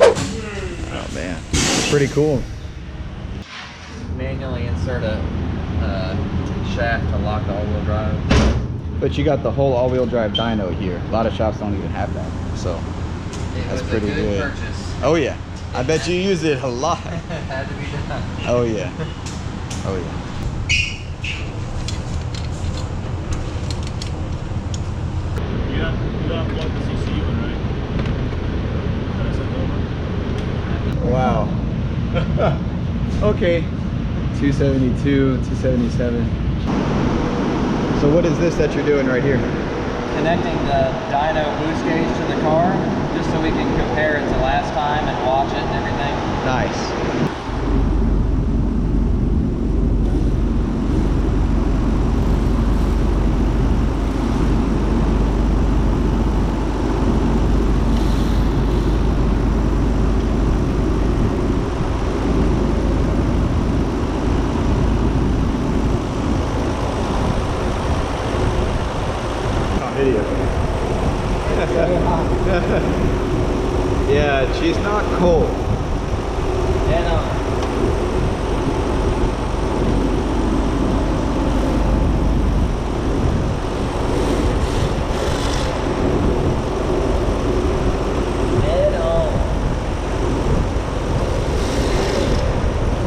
Oh man, it's pretty cool. Manually insert a shaft to lock the all-wheel drive. But you got the whole all-wheel drive dyno here. A lot of shops don't even have that, so that's pretty good. Purchase. Oh yeah, I bet you use it a lot. It had to be done. Oh yeah, oh yeah. You don't unplug the CCU one, right? Wow. Okay. 272, 277. So what is this that you're doing right here? Connecting the dyno boost gauge to the car, just so we can compare it to last time and watch it and everything. Nice. Yeah, she's not cold. Dyno.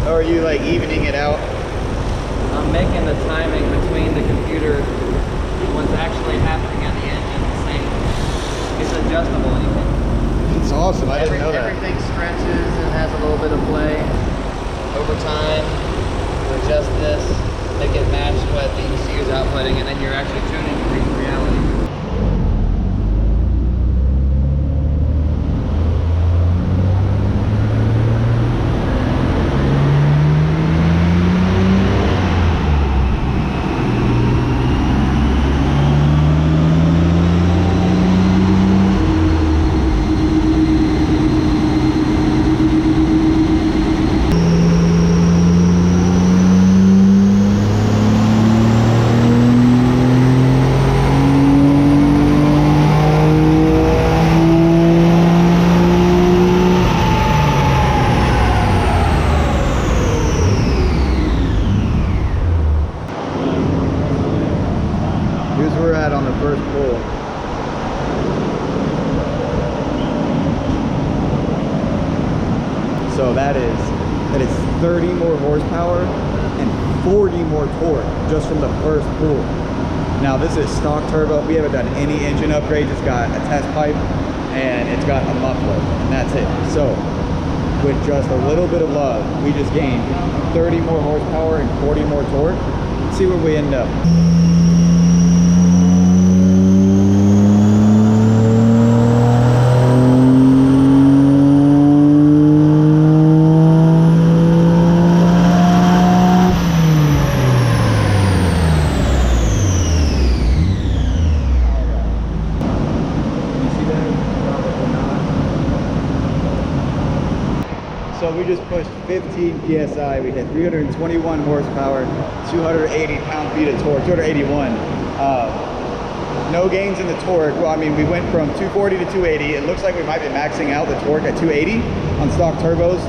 Or are you like evening it out? I'm making the timing between the computer and what's actually happening at the engine the same. It's adjustable. You can It's awesome. I didn't know that. Everything stretches and has a little bit of play over time. You adjust this, make it match what the ECU is outputting, and then you're actually tuning to reach reality. Here's where we're at on the first pull. So that is 30 more horsepower and 40 more torque just from the first pull. Now this is stock turbo. We haven't done any engine upgrades. It's got a test pipe and it's got a muffler, and that's it. So with just a little bit of love, we just gained 30 more horsepower and 40 more torque. Let's see where we end up. So we just pushed 15 PSI. We hit 321 horsepower, 280 pound-feet of torque, 281. No gains in the torque. Well, I mean, we went from 240 to 280. It looks like we might be maxing out the torque at 280 on stock turbos.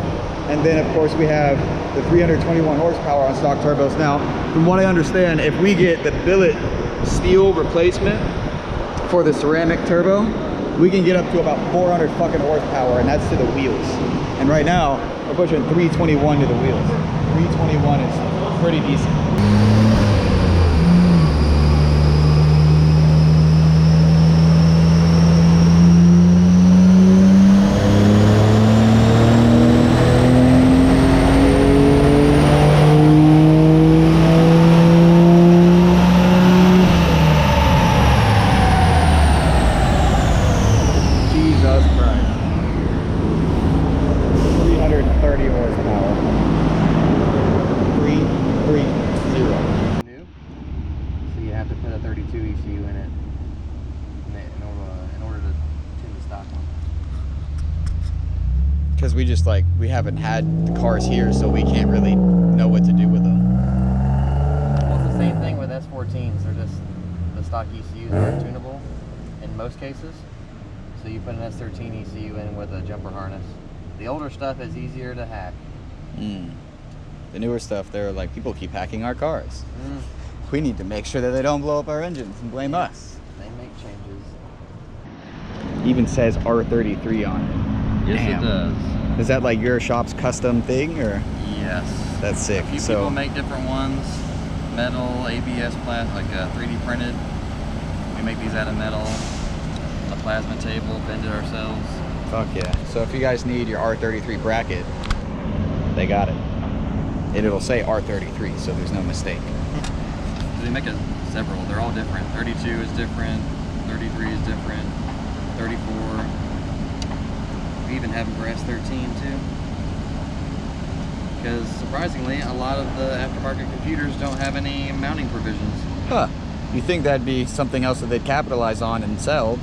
And then, of course, we have the 321 horsepower on stock turbos. Now, from what I understand, if we get the billet steel replacement for the ceramic turbo, we can get up to about 400 fucking horsepower, and that's to the wheels. And right now, we're pushing 321 to the wheels. 321 is pretty decent. Jesus Christ. 330 horsepower. 330. New. So you have to put a 32 ECU in it in order to tune the stock one. Because we just we haven't had the cars here, so we can't really know what to do with them. Well, it's the same thing with S14s. They're just, the stock ECUs aren't tunable in most cases. So you put an S13 ECU in with a jumper harness. The older stuff is easier to hack. The newer stuff, they're like, people keep hacking our cars. We need to make sure that they don't blow up our engines and blame us. They make changes. Even says R33 on it. Yes, Damn. it does. Is that like your shop's custom thing, or? Yes. That's sick. A few So people make different ones. Metal, ABS plastic, like 3D printed. We make these out of metal. A plasma table, bend it ourselves. fuck yeah. So if you guys need your R33 bracket, they got it. And it'll say R33, so there's no mistake. They make several. They're all different. 32 is different. 33 is different. 34. We even have a brass 13 too. Because surprisingly, a lot of the aftermarket computers don't have any mounting provisions. Huh. You think that'd be something else that they'd capitalize on and sell?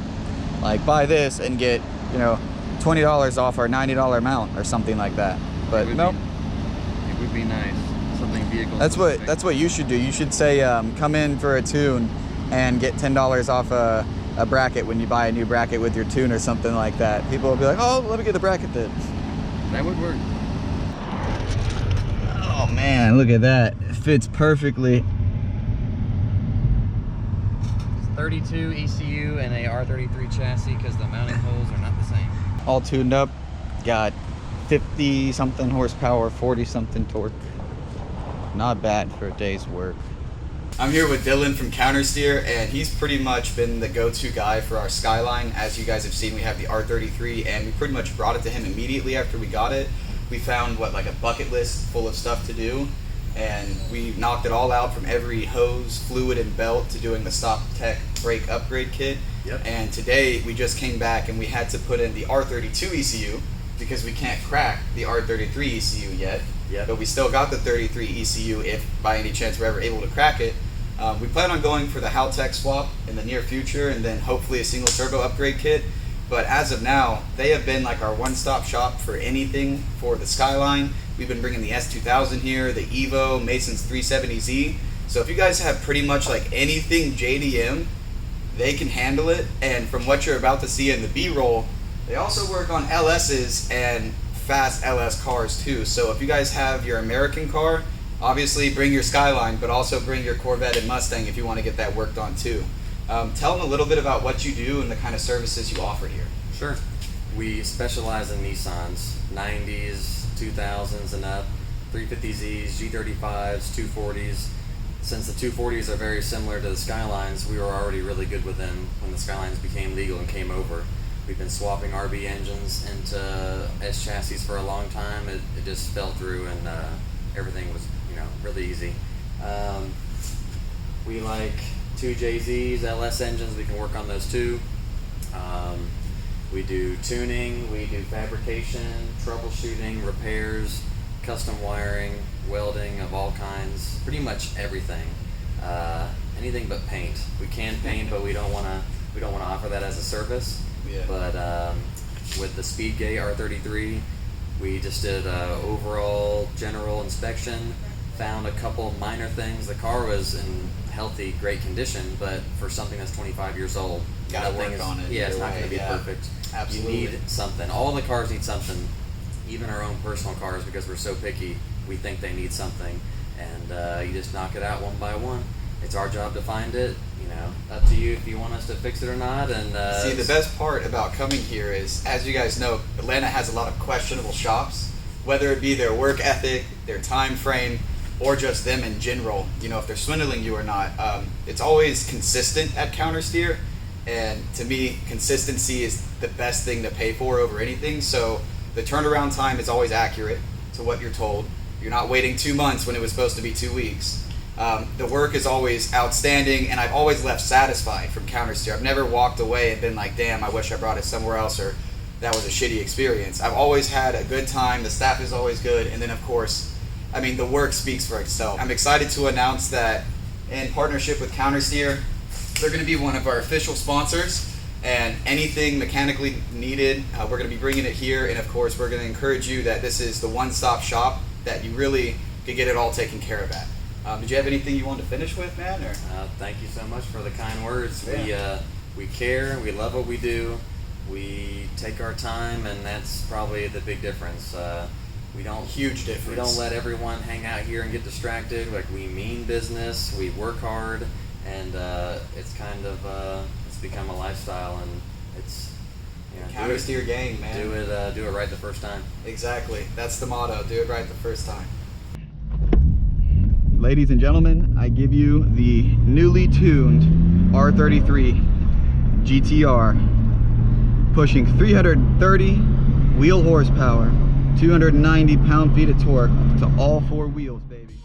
Like buy this and get, you know, $20 off our $90 mount or something like that. But nope. It would be nice. Something vehicle. That's what you should do. You should say, come in for a tune and get $10 off a bracket when you buy a new bracket with your tune or something like that. People will be like, oh, let me get the bracket then. That would work. Oh man, look at that. It fits perfectly. 32 ECU and a R33 chassis because the mounting holes are not the same. All tuned up. Got 50 something horsepower, 40 something torque. Not bad for a day's work. I'm here with Dylan from Countersteer, and he's pretty much been the go-to guy for our Skyline. As you guys have seen, we have the R33, and we pretty much brought it to him immediately after we got it. We found, like a bucket list full of stuff to do, and we knocked it all out, from every hose, fluid, and belt to doing the Stop Tech brake upgrade kit. Yep. And today, we just came back, and we had to put in the R32 ECU, because we can't crack the R33 ECU yet. Yep. But we still got the 33 ECU if by any chance we're ever able to crack it. We plan on going for the Haltech swap in the near future, and then hopefully a single turbo upgrade kit. But as of now, they have been like our one-stop shop for anything for the Skyline. We've been bringing the S2000 here, the Evo, Mason's 370Z. So if you guys have pretty much like anything JDM, they can handle it. And from what you're about to see in the B-roll, they also work on LS's and fast LS cars too. So if you guys have your American car, obviously bring your Skyline, but also bring your Corvette and Mustang if you want to get that worked on too. Tell them a little bit about what you do and the kind of services you offer here. Sure. We specialize in Nissans, 90s, 2000s and up, 350Zs, G35s, 240s. Since the 240s are very similar to the Skylines, we were already really good with them when the Skylines became legal and came over. We've been swapping RB engines into S chassis for a long time. It just fell through, and everything was, really easy. We like 2JZs, LS engines. We can work on those too. We do tuning, we do fabrication, troubleshooting, repairs, custom wiring, welding of all kinds, pretty much everything. Anything but paint. We can paint, but we don't want to offer that as a service. Yeah. But with the Speedgate R33, we just did an overall general inspection, found a couple minor things. The car was in healthy, great condition, but for something that's 25 years old, Gotta nothing work on it. Yeah, it's either not going way, to be yeah. perfect. Absolutely. You need something. All the cars need something, even our own personal cars, because we're so picky. We think they need something, and you just knock it out one by one. It's our job to find it. Up to you if you want us to fix it or not. And see, the best part about coming here is, as you guys know, Atlanta has a lot of questionable shops, whether it be their work ethic, their time frame, or just them in general, if they're swindling you or not. It's always consistent at Countersteer, and to me, consistency is the best thing to pay for over anything. So the turnaround time is always accurate to what you're told. You're not waiting 2 months when it was supposed to be 2 weeks. The work is always outstanding, and I've always left satisfied from Countersteer. I've never walked away and been like, damn, I wish I brought it somewhere else, or that was a shitty experience. I've always had a good time. The staff is always good, and then of course, the work speaks for itself. I'm excited to announce that in partnership with Countersteer, they're going to be one of our official sponsors, and anything mechanically needed, we're going to be bringing it here. And of course, we're going to encourage you that this is the one-stop shop that you really can get it all taken care of at. Did you have anything you wanted to finish with, man? Or? thank you so much for the kind words. Yeah. We care. We love what we do. We take our time, and that's probably the big difference. We don't Huge difference. We don't let everyone hang out here and get distracted. Like, we mean business, we work hard, and it's kind of it's become a lifestyle, and it's, you know, Countersteer gang, man. do it right the first time. Exactly. That's the motto. Do it right the first time. Ladies and gentlemen, I give you the newly tuned R33 GT-R, pushing 330 wheel horsepower, 290 pound-feet of torque to all 4 wheels, baby.